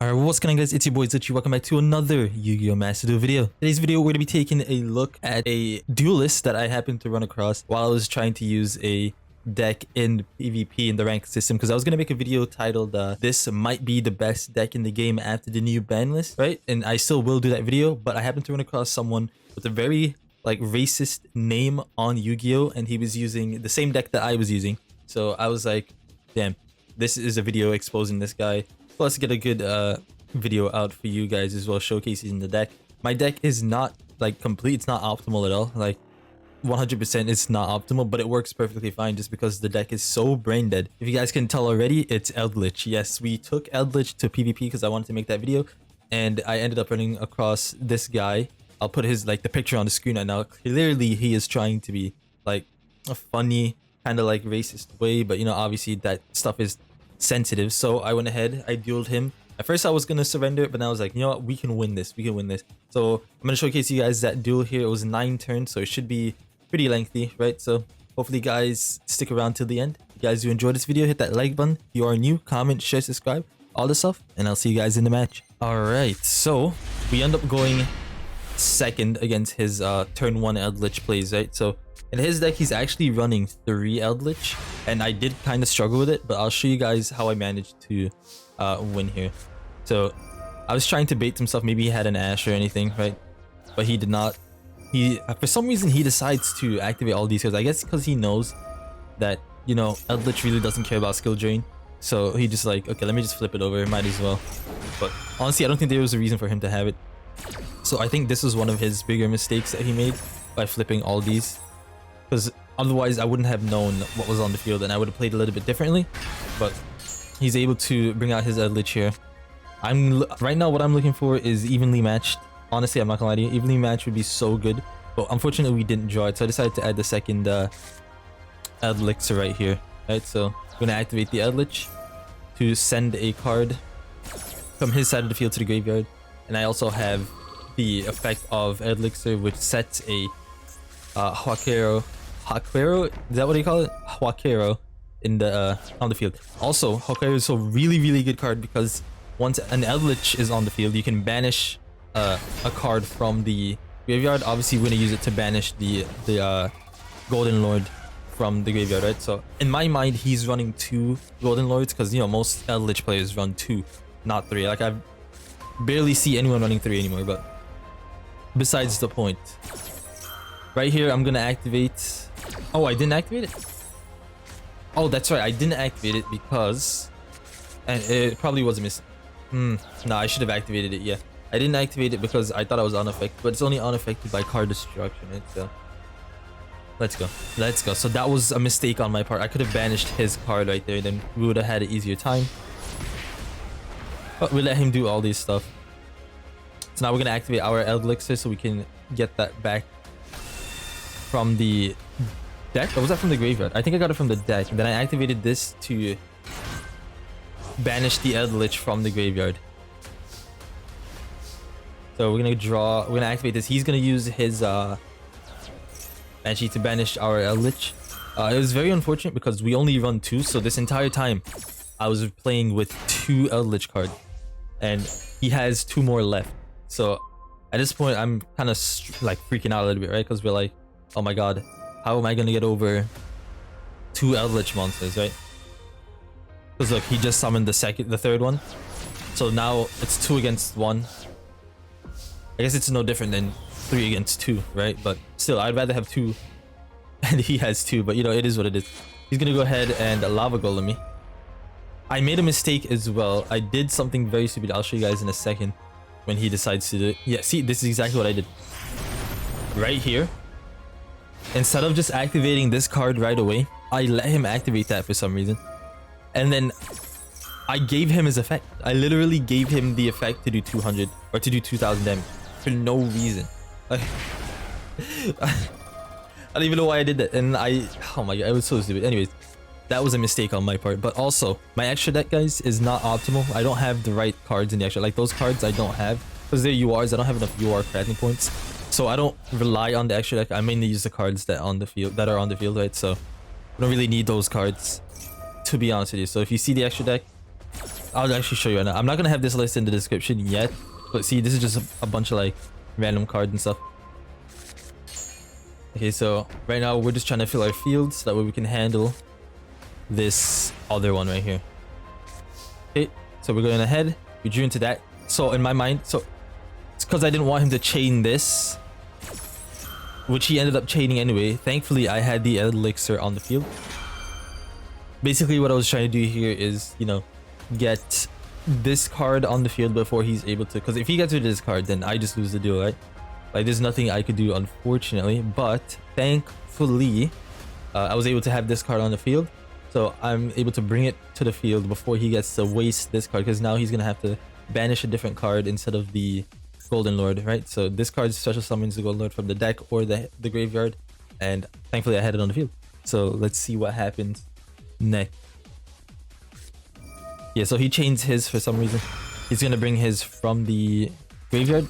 Alright, what's going on guys, it's your boy Zichi. Welcome back to another Yu-Gi-Oh! Master Duel video. Today's video we're going to be taking a look at a duelist that I happened to run across while I was trying to use a deck in PvP in the rank system, because I was going to make a video titled this might be the best deck in the game after the new ban list, right? And I still will do that video, but I happened to run across someone with a very racist name on Yu-Gi-Oh! And he was using the same deck that I was using. So I was like, damn, this is a video exposing this guy. Plus get a good video out for you guys as well, showcasing the deck. My deck is not complete, it's not optimal at all, 100% it's not optimal, but it works perfectly fine just because the deck is so brain dead. If you guys can tell already, it's Eldritch. Yes, we took Eldritch to PvP because I wanted to make that video, and I ended up running across this guy. I'll put his the picture on the screen right now. Clearly he is trying to be a funny kind of racist way, but you know, obviously that stuff is sensitive. So I went ahead, I dueled him. At first I was gonna surrender, but then I was like, you know what, we can win this, so I'm gonna showcase you guys that duel here. It was 9 turns, so it should be pretty lengthy, right? So hopefully guys stick around till the end. If you guys do enjoy this video, hit that like button. If you are new, comment, share, subscribe, all this stuff, and I'll see you guys in the match. All right, so we end up going second against his turn 1 Eldritch plays, right? So in his deck, he's actually running 3 Eldritch, and I did kind of struggle with it, but I'll show you guys how I managed to win here. So I was trying to bait some stuff. Maybe he had an Ash or anything, right? But he did not. He, for some reason, he decides to activate all these cards. I guess because he knows that, you know, Eldritch really doesn't care about skill drain. So he just okay, let me just flip it over. Might as well. But honestly, I don't think there was a reason for him to have it. So I think this was one of his bigger mistakes that he made by flipping all these. Because otherwise I wouldn't have known what was on the field and I would have played a little bit differently. But he's able to bring out his Eldritch here. Right now what I'm looking for is evenly matched. Honestly, I'm not gonna lie to you, evenly matched would be so good. But unfortunately we didn't draw it, so I decided to add the second Eldritch right here. Right, so I'm gonna activate the Eldritch to send a card from his side of the field to the graveyard. And I also have the effect of Elixir, which sets a Huaquero, is that what you call it? Huaquero in the on the field. Also, Huaquero is a really good card because once an Eldritch is on the field, you can banish a card from the graveyard. Obviously, we're gonna use it to banish the Golden Lord from the graveyard, right? So in my mind, he's running 2 Golden Lords because, you know, most Eldritch players run 2, not 3. I barely see anyone running 3 anymore, but besides the point. Right here, I'm gonna activate... Oh, I didn't activate it? Oh, that's right, I didn't activate it because... And it probably was a miss... No, I should have activated it, yeah. I didn't activate it because I thought I was unaffected, but it's only unaffected by card destruction, right? So... Let's go. So that was a mistake on my part. I could have banished his card right there, then we would have had an easier time. But we let him do all these stuff. So now we're gonna activate our Elixir so we can get that back from the deck. Or was that from the graveyard? I think I got it from the deck. And then I activated this to banish the Eldritch from the graveyard. So we're gonna activate this. He's gonna use his Banshee to banish our Eldritch. It was very unfortunate because we only run 2, so this entire time I was playing with 2 Eldritch cards. And he has 2 more left. So at this point, I'm kind of freaking out a little bit, right? Because we're like, oh my god, how am I gonna get over 2 Eldritch monsters, right? Because look, he just summoned the 3rd one. So now it's 2 against 1. I guess it's no different than 3 against 2, right? But still, I'd rather have 2 and he has 2, but you know, it is what it is. He's gonna go ahead and lava golem me. I made a mistake as well. I did something very stupid. I'll show you guys in a second when he decides to do it. Yeah, see, this is exactly what I did. Right here. Instead of just activating this card right away, I let him activate that for some reason. And then I gave him his effect. I literally gave him the effect to do 200 or to do 2000 damage for no reason. I don't even know why I did that. And oh my god, it was so stupid. Anyways, that was a mistake on my part. But also, my extra deck, guys, is not optimal. I don't have the right cards in the extra. Those cards I don't have because they're URs. I don't have enough UR crafting points. So I don't rely on the extra deck. I mainly use the cards that are on the field, right? So I don't really need those cards, to be honest with you. So if you see the extra deck, I'll actually show you right now. I'm not gonna have this list in the description yet, but see, this is just a bunch of like random cards and stuff. Okay, so right now we're just trying to fill our fields so that way we can handle this other one right here. Okay, so we're going ahead. We drew into that. So in my mind, so it's because I didn't want him to chain this, which he ended up chaining anyway. Thankfully, I had the elixir on the field. Basically, what I was trying to do here is, you know, get this card on the field before he's able to, because if he gets rid of this card, then I just lose the duel, right? Like, there's nothing I could do, unfortunately, but thankfully I was able to have this card on the field, so I'm able to bring it to the field before he gets to waste this card, because now he's gonna have to banish a different card instead of the Golden Lord, right? So this card special summons the Golden Lord from the deck or the graveyard, and thankfully I had it on the field. So let's see what happens next. Yeah, so he chains his for some reason. He's gonna bring his from the graveyard.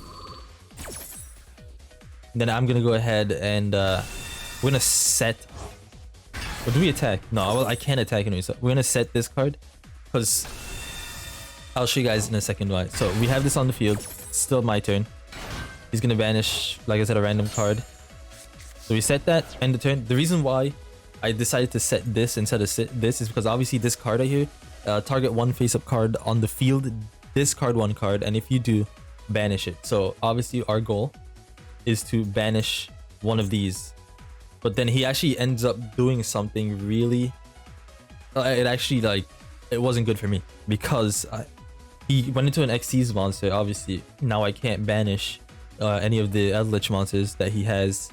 Then I'm gonna go ahead and we're gonna set. Or do we attack? No, well, I can't attack anyway. So we're gonna set this card because I'll show you guys in a second why. So we have this on the field. It's still my turn. He's gonna banish, like I said, a random card. So we set that, end the turn. The reason why I decided to set this instead of set this is because obviously this card right here, target one face-up card on the field, discard one card, and if you do, banish it. So obviously our goal is to banish one of these, but then he actually ends up doing something really it actually, like, it wasn't good for me because he went into an Xyz monster. Obviously now I can't banish any of the Eldritch monsters that he has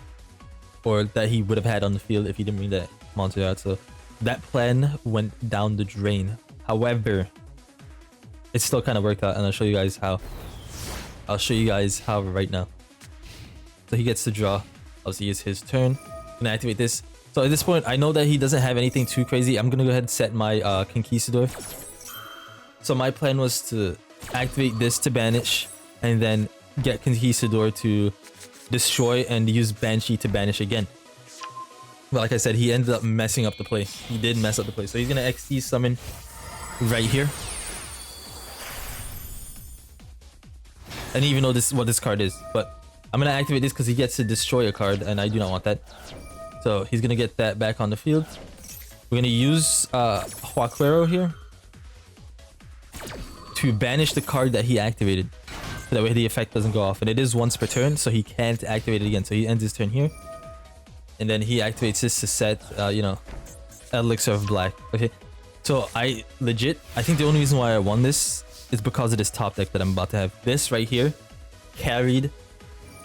or that he would have had on the field if he didn't bring that monster out. So that plan went down the drain. However, it still kind of worked out, and I'll show you guys how. I'll show you guys how right now. So he gets to draw. Obviously, it's his turn. I'm gonna activate this. So at this point, I know that he doesn't have anything too crazy. I'm gonna go ahead and set my Conquistador. So my plan was to activate this to banish, and then get Conquistador to destroy and use Banshee to banish again. But like I said, he ended up messing up the play. He did mess up the play. So he's gonna XT summon right here. I didn't even know this what this card is, but I'm gonna activate this because he gets to destroy a card, and I do not want that. So he's gonna get that back on the field. We're gonna use Huaquero here to banish the card that he activated, so that way the effect doesn't go off. And it is once per turn, so he can't activate it again. So he ends his turn here, and then he activates this to set, you know, Elixir of Black. Okay, so I think the only reason why I won this is because of this top deck that I'm about to have. This right here carried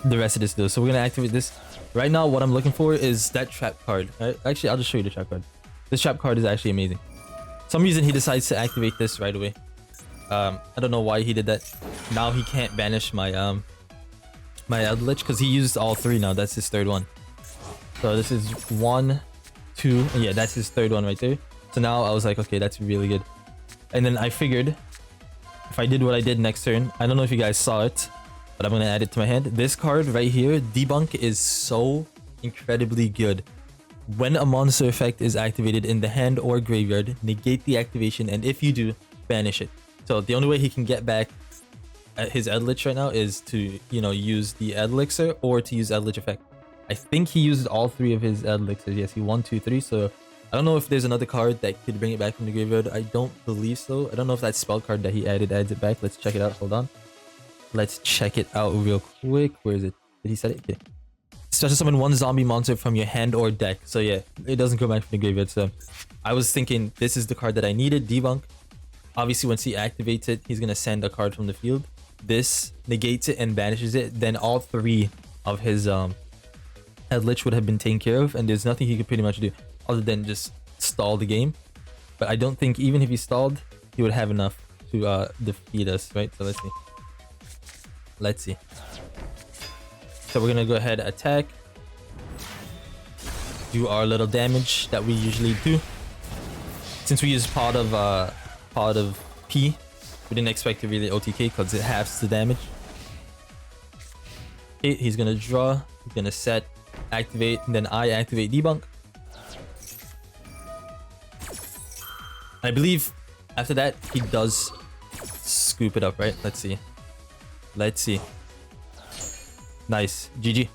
the rest of this duel. So we're gonna activate this. Right now, what I'm looking for is that trap card. Actually, I'll just show you the trap card. This trap card is actually amazing. For some reason he decides to activate this right away. I don't know why he did that. Now he can't banish my my Eldritch because he used all three now. That's his third one. So this is 1, 2, and yeah, that's his third one right there. So now I was like, okay, that's really good. And then I figured if I did what I did next turn, I don't know if you guys saw it, but I'm gonna add it to my hand. This card right here, Debunk, is so incredibly good. When a monster effect is activated in the hand or graveyard, negate the activation, and if you do, banish it. So the only way he can get back at his Eldritch right now is to, you know, use the Elixir or to use Eldritch effect. I think he used all three of his Elixirs. Yes, he 1, 2, 3. So I don't know if there's another card that could bring it back from the graveyard. I don't believe so. I don't know if that spell card that he added adds it back. Let's check it out. Hold on. Let's check it out real quick. Where is it? Did he set it? Okay. Special summon one zombie monster from your hand or deck. So yeah, it doesn't go back from the graveyard. So I was thinking this is the card that I needed. Debunk. Obviously, once he activates it, he's gonna send a card from the field. This negates it and banishes it. Then all three of his Eldritch would have been taken care of, and there's nothing he could pretty much do other than just stall the game. But I don't think even if he stalled, he would have enough to defeat us, right? So let's see. Let's see. So we're gonna go ahead, attack, do our little damage that we usually do. Since we use pot of P, we didn't expect to really OTK because it halves the damage. Okay, he's gonna draw, he's gonna set, activate, and then I activate Debunk. I believe after that he does scoop it up, right? Let's see. Let's see. Nice. GG.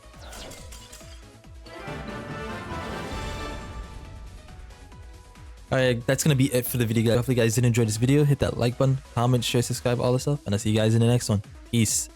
Alright, that's gonna be it for the video, guys. Hopefully you guys did enjoy this video. Hit that like button, comment, share, subscribe, all this stuff. And I'll see you guys in the next one. Peace.